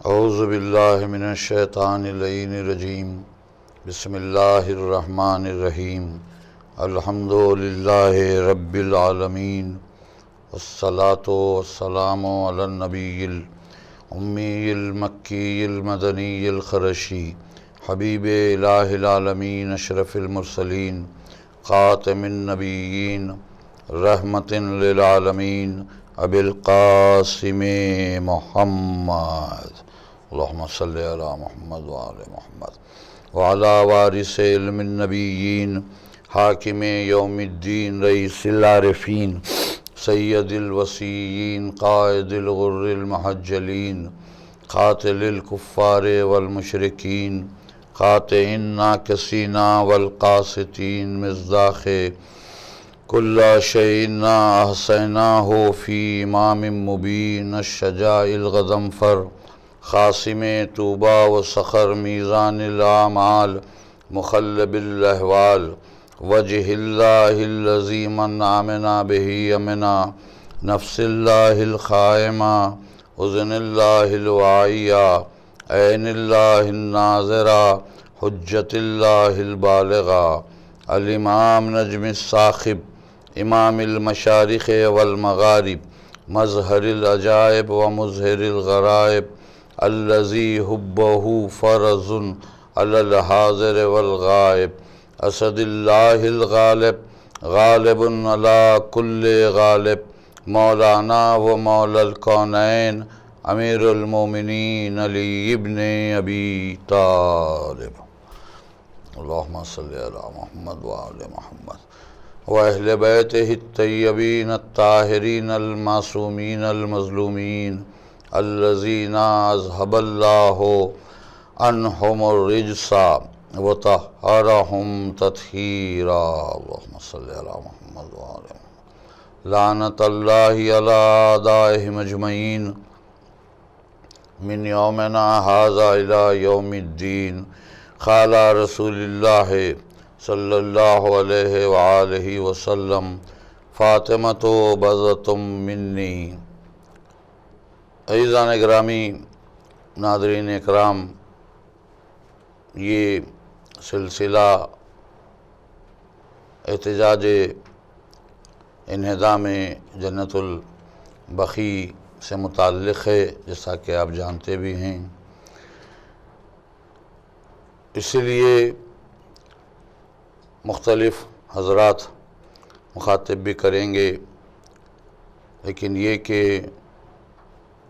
اعوذ باللہ من الشیطان اللعین الرجیم بسم اللہ الرحمن الرحیم الحمد للہ رب العالمین والصلاة والسلام علی النبی الامی المکی المدنی الخرشی حبیب الہ العالمین اشرف المرسلین خاتم النبیین رحمت للعالمین ابی القاسم محمد اللہم صلی علی محمد وآل محمد وعلی وارث علم النبیین حاکم یوم الدین رئیس العارفین سید الوصیین قائد الغر المحجلین قاتل الکفار والمشرکین قاطع الناکسین والقاسطین مصداق کل شیء احصیناہ فی امام مبین الشجاع الغضنفر خاصم طوبی و صخر میزان الاعمال مخلب الاحوال وجہ اللہ الذی من آمنا بہ امنا نفس اللہ القائمہ اذن اللہ الواعیہ عین اللہ الناظرہ حجت اللہ البالغہ الامام نجم الثاقب امام المشارق والمغارب مظہر العجائب و مظہر الغرائب الذی حبہ فرض علی الحاضر والغائب اسد اللہ الغالب غالب علی کل غالب مولانا و مولا الکونین امیر المومنین علی ابن ابی طالب اللہم صلی علی محمد وآل محمد وأہل بیتہ الطیبین الطاہرین المعصومین المظلومین الذین اذہب اللہ عنہم الرجس وطہرہم تطہیرا اللہم صلی علی محمد وآل محمد لعنت اللہ علی اعدائہم اجمعین من یومنا ھذا الی یوم الدین قال رسول اللہ صلی اللہ علیہ وآلہ وسلم فاطمۃ بضعۃ منی۔ عزیزان گرامی، ناظرین اکرام، یہ سلسلہ احتجاج انہدام جنت البقیع سے متعلق ہے، جیسا کہ آپ جانتے بھی ہیں۔ اسی لیے مختلف حضرات مخاطب بھی کریں گے، لیکن یہ کہ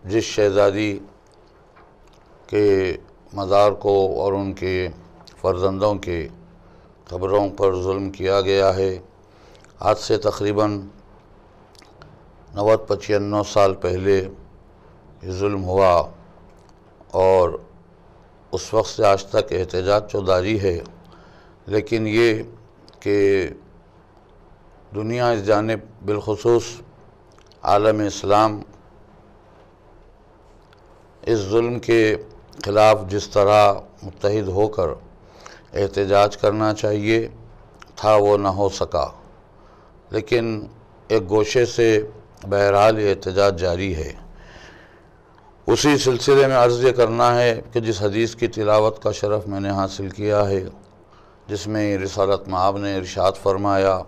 جس شہزادی کے مزار کو اور ان کے فرزندوں کے قبروں پر ظلم کیا گیا ہے، آج سے تقریباً 90-95 سال پہلے یہ ظلم ہوا، اور اس وقت سے آج تک احتجاج تو جاری ہے، لیکن یہ کہ دنیا اس جانب بالخصوص عالم اسلام اس ظلم کے خلاف جس طرح متحد ہو کر احتجاج کرنا چاہیے تھا وہ نہ ہو سکا، لیکن ایک گوشے سے بہرحال یہ احتجاج جاری ہے۔ اسی سلسلے میں عرض یہ کرنا ہے کہ جس حدیث کی تلاوت کا شرف میں نے حاصل کیا ہے، جس میں رسالت مآب نے ارشاد فرمایا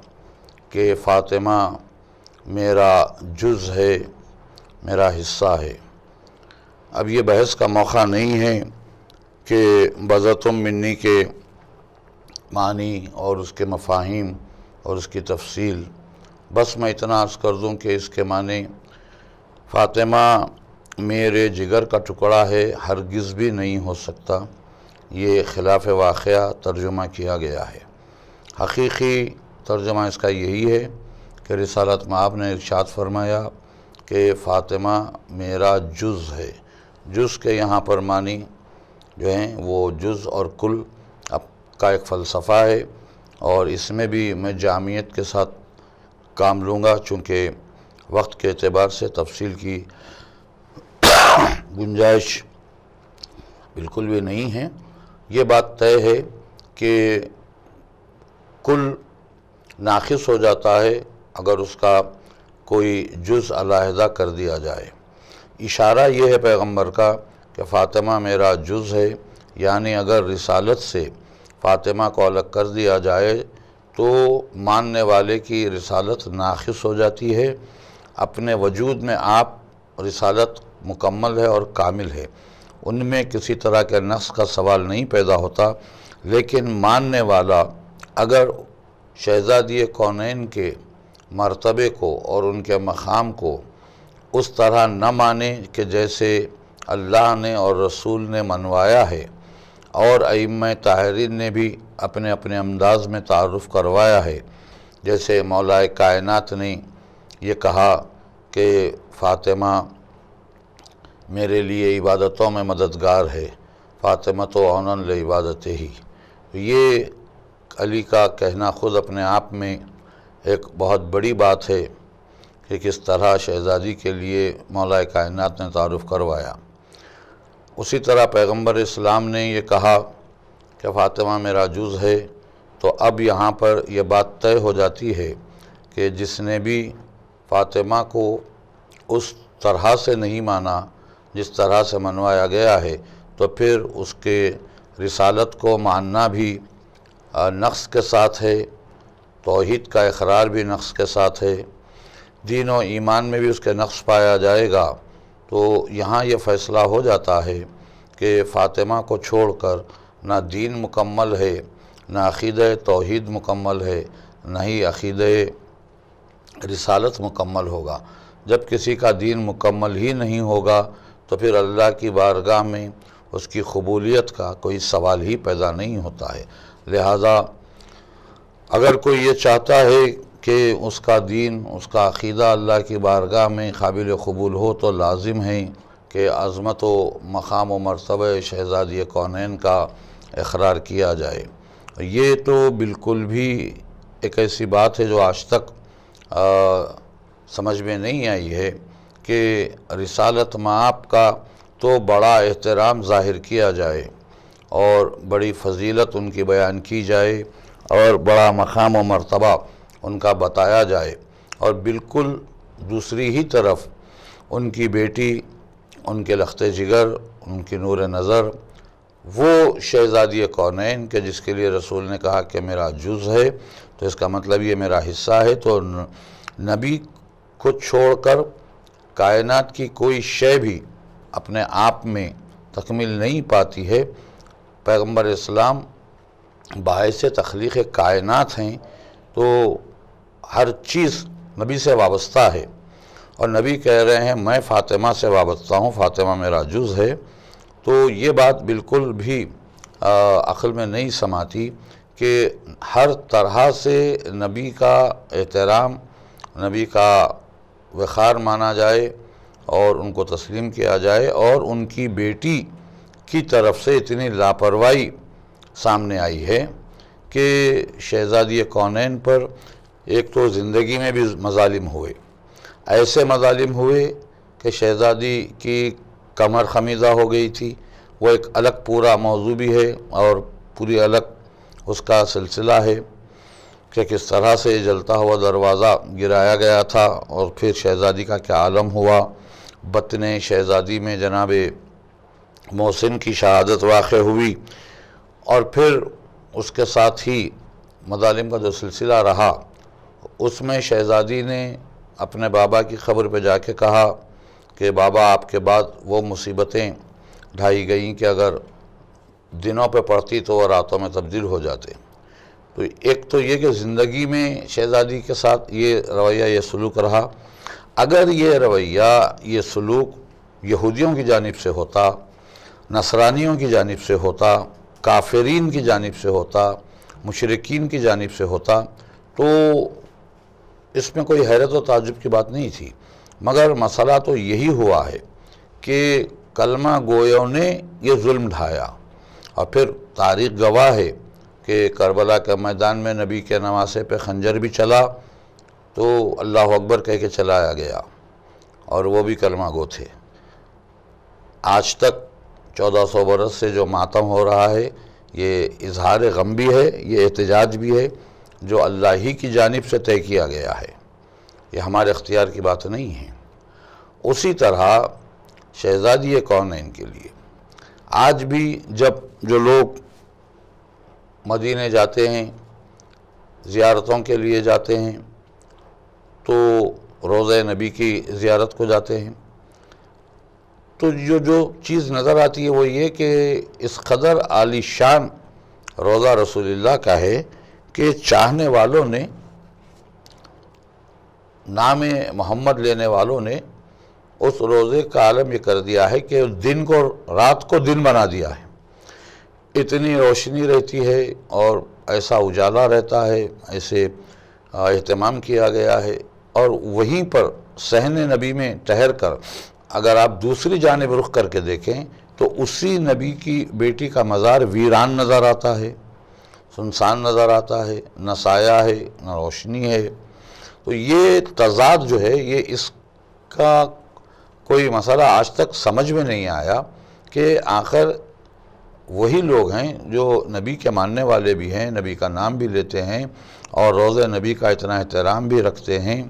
کہ فاطمہ میرا جز ہے، میرا حصہ ہے۔ اب یہ بحث کا موقع نہیں ہے کہ بضعۃ منی کے معنی اور اس کے مفاہیم اور اس کی تفصیل، بس میں اتنا عرض کر دوں کہ اس کے معنی فاطمہ میرے جگر کا ٹکڑا ہے، ہرگز بھی نہیں ہو سکتا، یہ خلاف واقعہ ترجمہ کیا گیا ہے۔ حقیقی ترجمہ اس کا یہی ہے کہ رسالت مآب نے ارشاد فرمایا کہ فاطمہ میرا جز ہے۔ جز کے یہاں پر معنی جو ہیں وہ جز اور کل کا ایک فلسفہ ہے، اور اس میں بھی میں جامعیت کے ساتھ کام لوں گا، چونکہ وقت کے اعتبار سے تفصیل کی گنجائش بالکل بھی نہیں ہے۔ یہ بات طے ہے کہ کل ناقص ہو جاتا ہے اگر اس کا کوئی جز علیحدہ کر دیا جائے۔ اشارہ یہ ہے پیغمبر کا کہ فاطمہ میرا جز ہے، یعنی اگر رسالت سے فاطمہ کو الگ کر دیا جائے تو ماننے والے کی رسالت ناقص ہو جاتی ہے۔ اپنے وجود میں آپ رسالت مکمل ہے اور کامل ہے، ان میں کسی طرح کے نقص کا سوال نہیں پیدا ہوتا، لیکن ماننے والا اگر شہزادی کونین کے مرتبے کو اور ان کے مقام کو اس طرح نہ مانے کہ جیسے اللہ نے اور رسول نے منوایا ہے اور ائمہ طاہرین نے بھی اپنے اپنے انداز میں تعارف کروایا ہے، جیسے مولا کائنات نے یہ کہا کہ فاطمہ میرے لیے عبادتوں میں مددگار ہے، فاطمہ تو اونن لعبادت ہی، یہ علی کا کہنا خود اپنے آپ میں ایک بہت بڑی بات ہے کہ کس طرح شہزادی کے لیے مولا کائنات نے تعارف کروایا۔ اسی طرح پیغمبر اسلام نے یہ کہا کہ فاطمہ میرا جز ہے، تو اب یہاں پر یہ بات طے ہو جاتی ہے کہ جس نے بھی فاطمہ کو اس طرح سے نہیں مانا جس طرح سے منوایا گیا ہے، تو پھر اس کے رسالت کو ماننا بھی نقص کے ساتھ ہے، توحید کا اقرار بھی نقص کے ساتھ ہے، دین و ایمان میں بھی اس کے نقص پایا جائے گا۔ تو یہاں یہ فیصلہ ہو جاتا ہے کہ فاطمہ کو چھوڑ کر نہ دین مکمل ہے، نہ عقیدہ توحید مکمل ہے، نہ ہی عقیدہ رسالت مکمل ہوگا۔ جب کسی کا دین مکمل ہی نہیں ہوگا تو پھر اللہ کی بارگاہ میں اس کی قبولیت کا کوئی سوال ہی پیدا نہیں ہوتا ہے۔ لہذا اگر کوئی یہ چاہتا ہے کہ اس کا دین، اس کا عقیدہ اللہ کی بارگاہ میں قابل قبول ہو، تو لازم ہے کہ عظمت و مقام و مرتبہ شہزادی کونین کا اقرار کیا جائے۔ یہ تو بالکل بھی ایک ایسی بات ہے جو آج تک سمجھ میں نہیں آئی ہے کہ رسالت مآب کا تو بڑا احترام ظاہر کیا جائے اور بڑی فضیلت ان کی بیان کی جائے اور بڑا مقام و مرتبہ ان کا بتایا جائے، اور بالکل دوسری ہی طرف ان کی بیٹی، ان کے لخت جگر، ان کی نور نظر، وہ شہزادی کونین کہ جس کے لیے رسول نے کہا کہ میرا جز ہے، تو اس کا مطلب یہ میرا حصہ ہے، تو نبی کو چھوڑ کر کائنات کی کوئی شے بھی اپنے آپ میں تکمیل نہیں پاتی ہے۔ پیغمبر اسلام باعث تخلیق کائنات ہیں، تو ہر چیز نبی سے وابستہ ہے، اور نبی کہہ رہے ہیں میں فاطمہ سے وابستہ ہوں، فاطمہ میرا جز ہے، تو یہ بات بالکل بھی عقل میں نہیں سماتی کہ ہر طرح سے نبی کا احترام، نبی کا وقار مانا جائے اور ان کو تسلیم کیا جائے، اور ان کی بیٹی کی طرف سے اتنی لاپرواہی سامنے آئی ہے کہ شہزادی کونین پر ایک تو زندگی میں بھی مظالم ہوئے، ایسے مظالم ہوئے کہ شہزادی کی کمر خمیزہ ہو گئی تھی، وہ ایک الگ پورا موضوع بھی ہے اور پوری الگ اس کا سلسلہ ہے کہ کس طرح سے جلتا ہوا دروازہ گرایا گیا تھا، اور پھر شہزادی کا کیا عالم ہوا۔ بطن شہزادی میں جناب محسن کی شہادت واقع ہوئی، اور پھر اس کے ساتھ ہی مظالم کا جو سلسلہ رہا، اس میں شہزادی نے اپنے بابا کی قبر پہ جا کے کہا کہ بابا آپ کے بعد وہ مصیبتیں ڈھائی گئیں کہ اگر دنوں پہ پڑتی تو وہ راتوں میں تبدیل ہو جاتے۔ تو ایک تو یہ کہ زندگی میں شہزادی کے ساتھ یہ رویہ، یہ سلوک رہا۔ اگر یہ رویہ، یہ سلوک یہودیوں کی جانب سے ہوتا، نصرانیوں کی جانب سے ہوتا، کافرین کی جانب سے ہوتا، مشرکین کی جانب سے ہوتا، تو اس میں کوئی حیرت و تعجب کی بات نہیں تھی، مگر مسئلہ تو یہی ہوا ہے کہ کلمہ گویوں نے یہ ظلم ڈھایا، اور پھر تاریخ گواہ ہے کہ کربلا کے میدان میں نبی کے نواسے پہ خنجر بھی چلا تو اللہ اکبر کہہ کے چلایا گیا، اور وہ بھی کلمہ گو تھے۔ آج تک 1400 برس سے جو ماتم ہو رہا ہے، یہ اظہار غم بھی ہے، یہ احتجاج بھی ہے، جو اللہ ہی کی جانب سے طے کیا گیا ہے، یہ ہمارے اختیار کی بات نہیں ہے۔ اسی طرح شہزادی کونین کے لیے آج بھی جب جو لوگ مدینے جاتے ہیں، زیارتوں کے لیے جاتے ہیں، تو روضہ نبی کی زیارت کو جاتے ہیں، تو جو چیز نظر آتی ہے وہ یہ کہ اس قدر عالی شان روضہ رسول اللہ کا ہے کہ چاہنے والوں نے، نام محمد لینے والوں نے اس روضے کا عالم یہ کر دیا ہے کہ دن کو رات کو دن بنا دیا ہے۔ اتنی روشنی رہتی ہے اور ایسا اجالا رہتا ہے، ایسے اہتمام کیا گیا ہے، اور وہیں پر صحن نبی میں ٹھہر کر اگر آپ دوسری جانب رخ کر کے دیکھیں تو اسی نبی کی بیٹی کا مزار ویران نظر آتا ہے، سنسان نظر آتا ہے، نہ سایہ ہے نہ روشنی ہے۔ تو یہ تضاد جو ہے، یہ اس کا کوئی مسئلہ آج تک سمجھ میں نہیں آیا کہ آخر وہی لوگ ہیں جو نبی کے ماننے والے بھی ہیں، نبی کا نام بھی لیتے ہیں اور روضہ نبی کا اتنا احترام بھی رکھتے ہیں،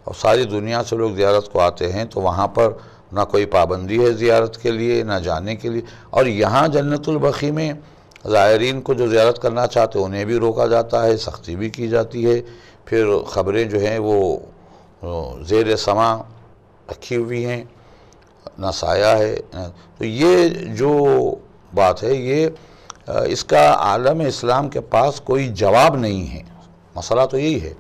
اور ساری دنیا سے لوگ زیارت کو آتے ہیں، تو وہاں پر نہ کوئی پابندی ہے زیارت کے لیے، نہ جانے کے لیے، اور یہاں جنت البقیع میں زائرین کو جو زیارت کرنا چاہتے ہیں انہیں بھی روکا جاتا ہے، سختی بھی کی جاتی ہے۔ پھر خبریں جو ہیں وہ زیر سماع رکھی ہوئی ہیں، نہ سایہ ہے۔ تو یہ جو بات ہے، یہ اس کا عالم اسلام کے پاس کوئی جواب نہیں ہے۔ مسئلہ تو یہی ہے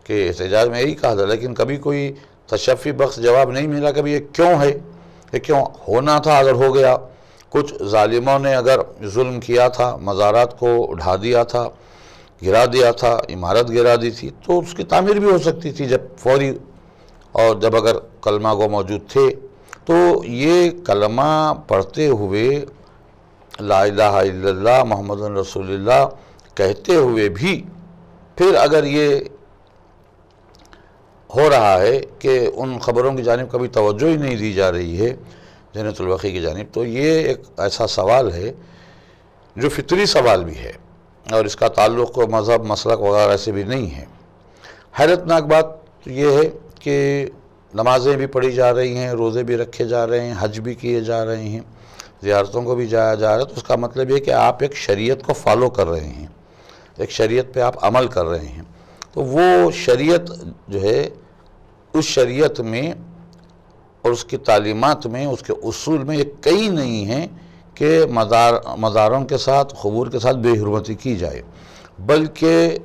کہ احتجاج میں یہی کہا تھا، لیکن کبھی کوئی تشفی بخش جواب نہیں ملا۔ کبھی یہ کیوں ہے، یہ کیوں ہونا تھا، اگر ہو گیا، کچھ ظالموں نے اگر ظلم کیا تھا، مزارات کو ڈھا دیا تھا، گرا دیا تھا، عمارت گرا دی تھی، تو اس کی تعمیر بھی ہو سکتی تھی جب فوری، اور جب اگر کلمہ گو موجود تھے، تو یہ کلمہ پڑھتے ہوئے لا الہ الا اللہ محمد رسول اللہ کہتے ہوئے بھی پھر اگر یہ ہو رہا ہے کہ ان خبروں کی جانب کبھی توجہ ہی نہیں دی جا رہی ہے جنت البقیع کی جانب، تو یہ ایک ایسا سوال ہے جو فطری سوال بھی ہے، اور اس کا تعلق مذہب، مسلک وغیرہ سے بھی نہیں ہے۔ حیرت ناک بات یہ ہے کہ نمازیں بھی پڑھی جا رہی ہیں، روزے بھی رکھے جا رہے ہیں، حج بھی کیے جا رہے ہیں، زیارتوں کو بھی جایا جا رہا ہے، تو اس کا مطلب یہ کہ آپ ایک شریعت کو فالو کر رہے ہیں، ایک شریعت پہ آپ عمل کر رہے ہیں۔ تو وہ شریعت جو ہے، اس شریعت میں اور اس کی تعلیمات میں، اس کے اصول میں یہ کئی نہیں ہیں کہ مزاروں کے ساتھ، قبور کے ساتھ بے حرمتی کی جائے، بلکہ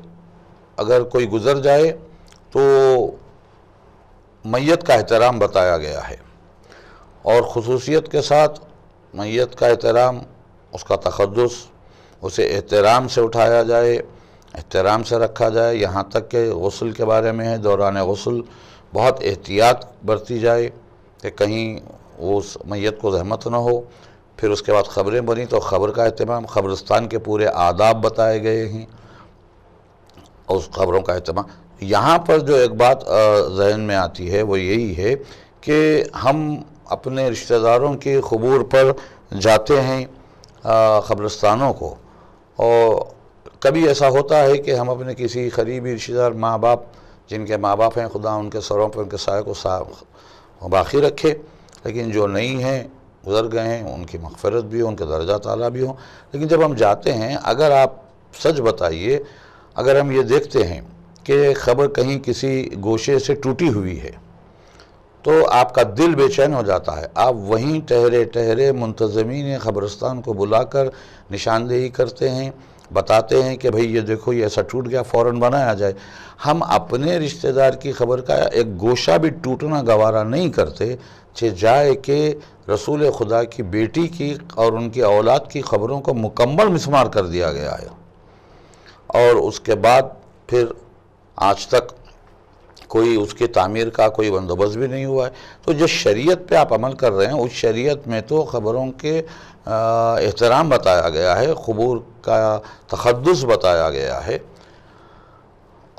اگر کوئی گزر جائے تو میت کا احترام بتایا گیا ہے، اور خصوصیت کے ساتھ میت کا احترام، اس کا تقدس، اسے احترام سے اٹھایا جائے، احترام سے رکھا جائے، یہاں تک کہ غسل کے بارے میں ہے، دوران غسل بہت احتیاط برتی جائے کہ کہیں اس میت کو زحمت نہ ہو۔ پھر اس کے بعد خبریں بنی تو خبر کا اہتمام، قبرستان کے پورے آداب بتائے گئے ہیں، اور اس خبروں کا اہتمام۔ یہاں پر جو ایک بات ذہن میں آتی ہے وہ یہی ہے کہ ہم اپنے رشتہ داروں کی قبور پر جاتے ہیں، قبرستانوں کو، اور کبھی ایسا ہوتا ہے کہ ہم اپنے کسی قریبی رشتہ دار، ماں باپ، جن کے ماں باپ ہیں، خدا ان کے سروں پر ان کے سائے کو باقی رکھے، لیکن جو نہیں ہیں، گزر گئے ہیں، ان کی مغفرت بھی ہو، ان کے درجات اعلیٰ بھی ہوں، لیکن جب ہم جاتے ہیں، اگر آپ سچ بتائیے، اگر ہم یہ دیکھتے ہیں کہ خبر کہیں کسی گوشے سے ٹوٹی ہوئی ہے تو آپ کا دل بے چین ہو جاتا ہے۔ آپ وہیں ٹھہرے ٹھہرے منتظمین قبرستان کو بلا کر نشاندہی کرتے ہیں، بتاتے ہیں کہ بھئی یہ دیکھو یہ ایسا ٹوٹ گیا، فوراً بنایا جائے۔ ہم اپنے رشتہ دار کی خبر کا ایک گوشہ بھی ٹوٹنا گوارا نہیں کرتے، جائے کہ رسول خدا کی بیٹی کی اور ان کی اولاد کی خبروں کو مکمل مسمار کر دیا گیا ہے، اور اس کے بعد پھر آج تک کوئی اس کی تعمیر کا کوئی بندوبست بھی نہیں ہوا ہے۔ تو جو شریعت پہ آپ عمل کر رہے ہیں، اس شریعت میں تو خبروں کے احترام بتایا گیا ہے، قبور کا تقدس بتایا گیا ہے،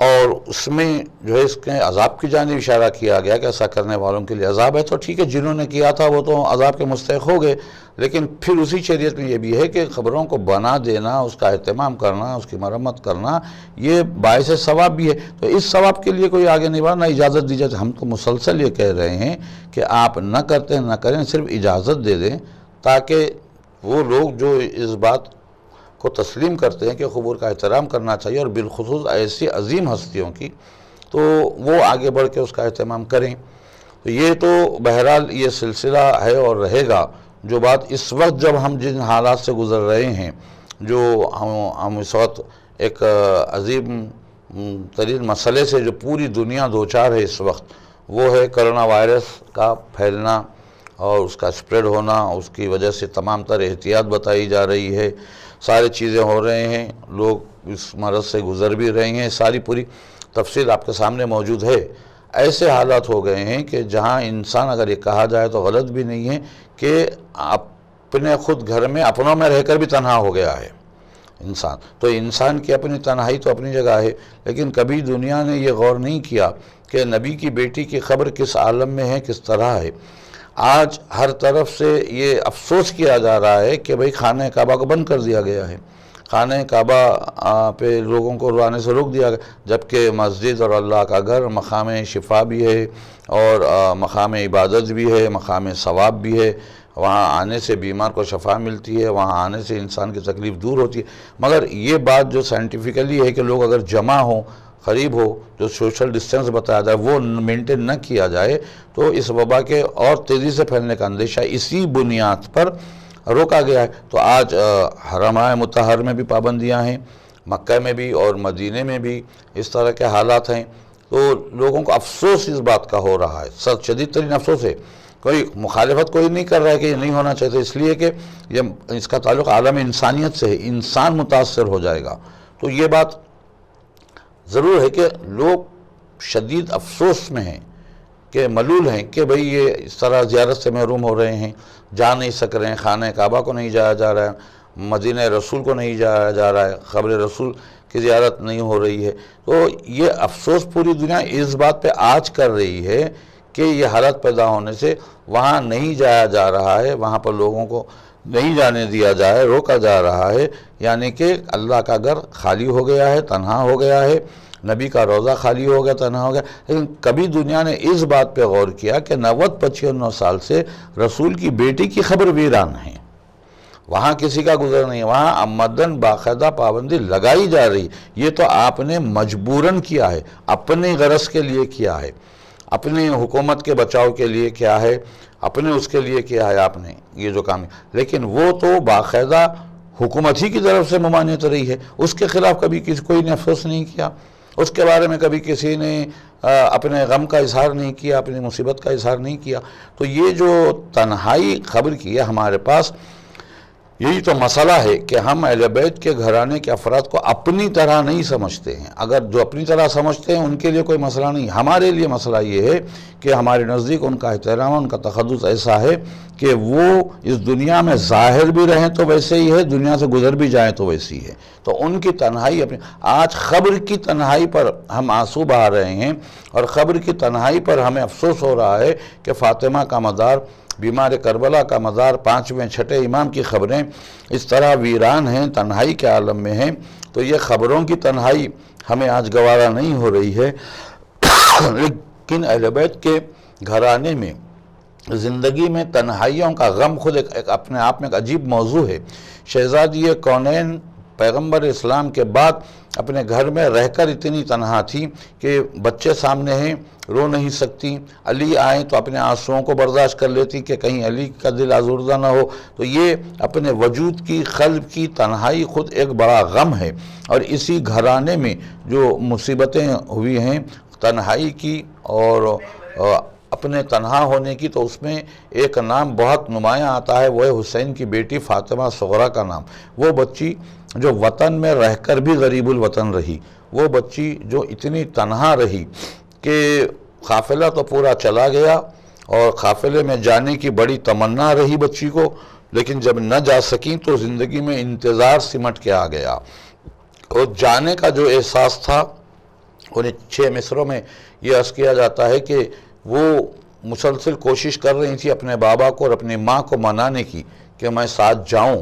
اور اس میں جو ہے اس کے عذاب کی جانب اشارہ کیا گیا کہ ایسا کرنے والوں کے لیے عذاب ہے۔ تو ٹھیک ہے، جنہوں نے کیا تھا وہ تو عذاب کے مستحق ہو گئے، لیکن پھر اسی شریعت میں یہ بھی ہے کہ خبروں کو بنا دینا، اس کا اہتمام کرنا، اس کی مرمت کرنا، یہ باعث ثواب بھی ہے۔ تو اس ثواب کے لیے کوئی آگے نہیں بڑھا، نہ اجازت دی جاتی۔ ہم تو مسلسل یہ کہہ رہے ہیں کہ آپ نہ کرتے نہ کریں، صرف اجازت دے دیں، تاکہ وہ لوگ جو اس بات کو تسلیم کرتے ہیں کہ قبور کا احترام کرنا چاہیے، اور بالخصوص ایسی عظیم ہستیوں کی، تو وہ آگے بڑھ کے اس کا اہتمام کریں۔ تو یہ تو بہرحال یہ سلسلہ ہے اور رہے گا۔ جو بات اس وقت جب ہم جن حالات سے گزر رہے ہیں، جو ہم اس وقت ایک عظیم ترین مسئلے سے جو پوری دنیا دوچار ہے اس وقت، وہ ہے کرونا وائرس کا پھیلنا اور اس کا سپریڈ ہونا۔ اس کی وجہ سے تمام تر احتیاط بتائی جا رہی ہے، ساری چیزیں ہو رہے ہیں، لوگ اس مرض سے گزر بھی رہے ہیں، ساری پوری تفصیل آپ کے سامنے موجود ہے۔ ایسے حالات ہو گئے ہیں کہ جہاں انسان، اگر یہ کہا جائے تو غلط بھی نہیں ہے، کہ اپنے خود گھر میں اپنوں میں رہ کر بھی تنہا ہو گیا ہے انسان۔ تو انسان کی اپنی تنہائی تو اپنی جگہ ہے، لیکن کبھی دنیا نے یہ غور نہیں کیا کہ نبی کی بیٹی کی قبر کس عالم میں ہے، کس طرح ہے۔ آج ہر طرف سے یہ افسوس کیا جا رہا ہے کہ بھئی خانہ کعبہ کو بند کر دیا گیا ہے، خانہ کعبہ پہ لوگوں کو آنے سے روک دیا گیا، جبکہ مسجد اور اللہ کا گھر مقام شفا بھی ہے، اور مقام عبادت بھی ہے، مقام ثواب بھی ہے۔ وہاں آنے سے بیمار کو شفا ملتی ہے، وہاں آنے سے انسان کی تکلیف دور ہوتی ہے۔ مگر یہ بات جو سائنٹیفیکلی ہے کہ لوگ اگر جمع ہوں، قریب ہو، جو سوشل ڈسٹنس بتایا جائے وہ مینٹین نہ کیا جائے، تو اس وبا کے اور تیزی سے پھیلنے کا اندیشہ اسی بنیاد پر روکا گیا ہے۔ تو آج حرم مطہر میں بھی پابندیاں ہیں، مکہ میں بھی اور مدینے میں بھی اس طرح کے حالات ہیں۔ تو لوگوں کو افسوس اس بات کا ہو رہا ہے، سخت شدید ترین افسوس ہے۔ کوئی مخالفت کوئی نہیں کر رہا ہے کہ یہ نہیں ہونا چاہیے، اس لیے کہ اس کا تعلق عالم انسانیت سے ہے، انسان متاثر ہو جائے گا۔ تو یہ بات ضرور ہے کہ لوگ شدید افسوس میں ہیں، کہ ملول ہیں کہ بھئی یہ اس طرح زیارت سے محروم ہو رہے ہیں، جا نہیں سک رہے ہیں، خانہ کعبہ کو نہیں جایا جا رہا ہے، مدینہ رسول کو نہیں جایا جا رہا ہے، قبر رسول کی زیارت نہیں ہو رہی ہے۔ تو یہ افسوس پوری دنیا اس بات پہ آج کر رہی ہے کہ یہ حالت پیدا ہونے سے وہاں نہیں جایا جا رہا ہے، وہاں پر لوگوں کو نہیں جانے دیا جائے، روکا جا رہا ہے، یعنی کہ اللہ کا گھر خالی ہو گیا ہے، تنہا ہو گیا ہے، نبی کا روضہ خالی ہو گیا، تنہا ہو گیا۔ لیکن کبھی دنیا نے اس بات پہ غور کیا کہ 90-95 سال سے رسول کی بیٹی کی قبر ویران ہے، وہاں کسی کا گزر نہیں ہے، وہاں عمدن باقاعدہ پابندی لگائی جا رہی۔ یہ تو آپ نے مجبوراً کیا ہے، اپنے غرض کے لیے کیا ہے، اپنی حکومت کے بچاؤ کے لیے کیا ہے، اپنے اس کے لیے کیا ہے آپ نے یہ جو کام ہے، لیکن وہ تو باقاعدہ حکومت ہی کی طرف سے ممانعت رہی ہے، اس کے خلاف کبھی کوئی نے افسوس نہیں کیا، اس کے بارے میں کبھی کسی نے اپنے غم کا اظہار نہیں کیا، اپنی مصیبت کا اظہار نہیں کیا۔ تو یہ جو تنہائی خبر کی ہے ہمارے پاس، یہی تو مسئلہ ہے کہ ہم اہل بیت کے گھرانے کے افراد کو اپنی طرح نہیں سمجھتے ہیں۔ اگر جو اپنی طرح سمجھتے ہیں ان کے لیے کوئی مسئلہ نہیں، ہمارے لیے مسئلہ یہ ہے کہ ہمارے نزدیک ان کا احترام، ان کا تقدس ایسا ہے کہ وہ اس دنیا میں ظاہر بھی رہیں تو ویسے ہی ہے، دنیا سے گزر بھی جائیں تو ویسی ہے۔ تو ان کی تنہائی اپنی، آج قبر کی تنہائی پر ہم آنسو بہا رہے ہیں، اور قبر کی تنہائی پر ہمیں افسوس ہو رہا ہے کہ فاطمہ کا مزار، بیمار کربلا کا مزار، 5ویں 6 امام کی خبریں اس طرح ویران ہیں، تنہائی کے عالم میں ہیں۔ تو یہ خبروں کی تنہائی ہمیں آج گوارا نہیں ہو رہی ہے، لیکن اہل بیت کے گھرانے میں زندگی میں تنہائیوں کا غم خود ایک اپنے آپ میں ایک عجیب موضوع ہے۔ شہزادی کونین پیغمبر اسلام کے بعد اپنے گھر میں رہ کر اتنی تنہا تھی کہ بچے سامنے ہیں، رو نہیں سکتی، علی آئیں تو اپنے آنسوؤں کو برداشت کر لیتی کہ کہیں علی کا دل آزردہ نہ ہو۔ تو یہ اپنے وجود کی، قلب کی تنہائی خود ایک بڑا غم ہے، اور اسی گھرانے میں جو مصیبتیں ہوئی ہیں تنہائی کی اور اپنے تنہا ہونے کی، تو اس میں ایک نام بہت نمایاں آتا ہے، وہ ہے حسین کی بیٹی فاطمہ صغریٰ کا نام۔ وہ بچی جو وطن میں رہ کر بھی غریب الوطن رہی، وہ بچی جو اتنی تنہا رہی کہ قافلہ تو پورا چلا گیا، اور قافلے میں جانے کی بڑی تمنا رہی بچی کو، لیکن جب نہ جا سکیں تو زندگی میں انتظار سمٹ کے آ گیا۔ اور جانے کا جو احساس تھا، انہیں 6 مصروں میں یہ عرض کیا جاتا ہے کہ وہ مسلسل کوشش کر رہی تھی اپنے بابا کو اور اپنی ماں کو منانے کی کہ میں ساتھ جاؤں۔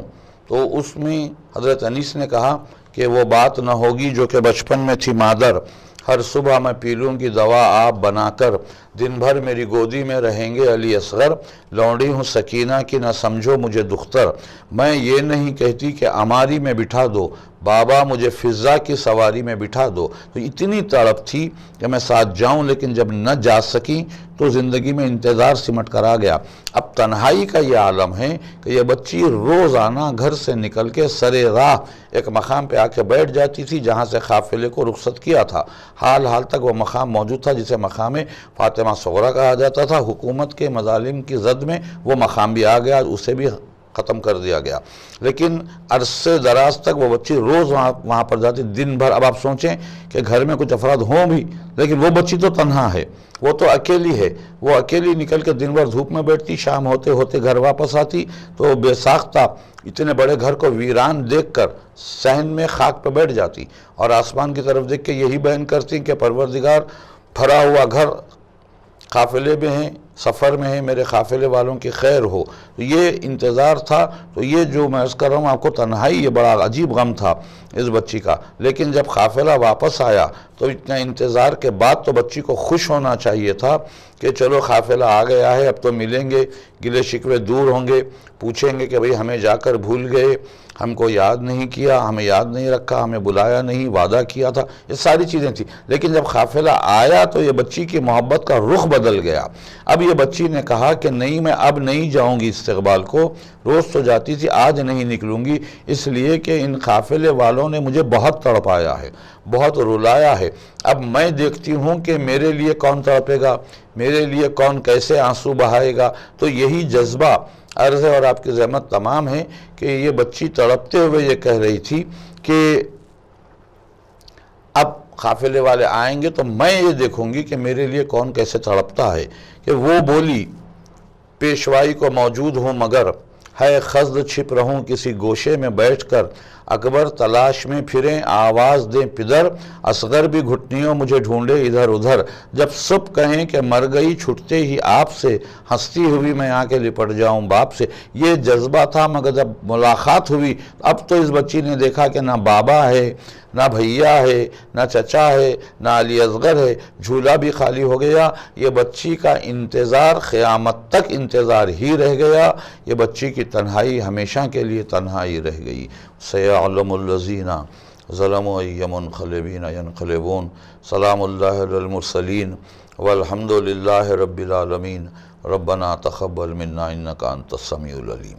تو اس میں حضرت انیس نے کہا کہ وہ بات نہ ہوگی جو کہ بچپن میں تھی مادر، ہر صبح میں پی لوں گی دوا آپ بنا کر، دن بھر میری گودی میں رہیں گے علی اصغر، لونڈی ہوں سکینہ کی نہ سمجھو مجھے دختر، میں یہ نہیں کہتی کہ اماری میں بٹھا دو، بابا مجھے فضا کی سواری میں بٹھا دو۔ تو اتنی تڑپ تھی کہ میں ساتھ جاؤں، لیکن جب نہ جا سکی تو زندگی میں انتظار سمٹ کر آ گیا۔ اب تنہائی کا یہ عالم ہے کہ یہ بچی روزانہ گھر سے نکل کے سرے راہ ایک مقام پہ آ کے بیٹھ جاتی تھی جہاں سے قافلے کو رخصت کیا تھا۔ حال تک وہ مقام موجود تھا جسے مقام فاطمہ صغریٰ کہا جاتا تھا۔ حکومت کے مظالم کی زد میں وہ مقام بھی آ گیا، اسے بھی ختم کر دیا گیا، لیکن عرصے دراز تک وہ بچی روز وہاں پر جاتی دن بھر۔ اب آپ سوچیں کہ گھر میں کچھ افراد ہوں بھی، لیکن وہ بچی تو تنہا ہے، وہ تو اکیلی ہے، وہ اکیلی نکل کے دن بھر دھوپ میں بیٹھتی، شام ہوتے ہوتے گھر واپس آتی تو بے ساختہ اتنے بڑے گھر کو ویران دیکھ کر صحن میں خاک پہ بیٹھ جاتی اور آسمان کی طرف دیکھ کے یہی بیان کرتی کہ پروردگار بھرا ہوا گھر قافلے میں ہیں، سفر میں ہیں، میرے قافلے والوں کی خیر ہو۔ تو یہ انتظار تھا۔ تو یہ جو میں عرض کر رہا ہوں آپ کو تنہائی، یہ بڑا عجیب غم تھا اس بچی کا، لیکن جب قافلہ واپس آیا تو اتنا انتظار کے بعد تو بچی کو خوش ہونا چاہیے تھا کہ چلو قافلہ آ گیا ہے، اب تو ملیں گے، گلے شکوے دور ہوں گے، پوچھیں گے کہ بھئی ہمیں جا کر بھول گئے، ہم کو یاد نہیں کیا، ہمیں یاد نہیں رکھا، ہمیں بلایا نہیں، وعدہ کیا تھا، یہ ساری چیزیں تھیں۔ لیکن جب قافلہ آیا تو یہ بچی کی محبت کا رخ بدل گیا۔ اب یہ بچی نے کہا کہ نہیں، میں اب نہیں جاؤں گی استقبال کو، روز تو جاتی تھی، آج نہیں نکلوں گی، اس لیے کہ ان قافلے والوں نے مجھے بہت تڑپایا ہے، بہت رلایا ہے۔ اب میں دیکھتی ہوں کہ میرے لیے کون تڑپے گا، میرے لیے کون کیسے آنسو بہائے گا۔ تو یہی جذبہ عرض ہے اور آپ کی زحمت تمام ہے کہ یہ بچی تڑپتے ہوئے یہ کہہ رہی تھی کہ اب قافلے والے آئیں گے تو میں یہ دیکھوں گی کہ میرے لیے کون کیسے تڑپتا ہے۔ کہ وہ بولی پیشوائی کو موجود ہوں مگر، ہے خزد چھپ رہوں کسی گوشے میں بیٹھ کر، اکبر تلاش میں پھریں آواز دیں پدر، اصغر بھی گھٹنیوں مجھے ڈھونڈے ادھر ادھر، جب سب کہیں کہ مر گئی چھٹتے ہی آپ سے، ہنستی ہوئی میں آ کے لپٹ جاؤں باپ سے۔ یہ جذبہ تھا، مگر جب ملاقات ہوئی اب تو اس بچی نے دیکھا کہ نہ بابا ہے، نہ بھیا ہے، نہ چچا ہے، نہ علی اصغر ہے، جھولا بھی خالی ہو گیا۔ یہ بچی کا انتظار قیامت تک انتظار ہی رہ گیا، یہ بچی کی تنہائی ہمیشہ کے لیے تنہائی رہ گئی۔ سیعلم الذین ظلموا ای منقلبین ینقلبون۔ سلام اللہ علی المرسلین والحمد للہ رب العالمین۔ ربنا تقبل منا انک انت السمیع العلیم۔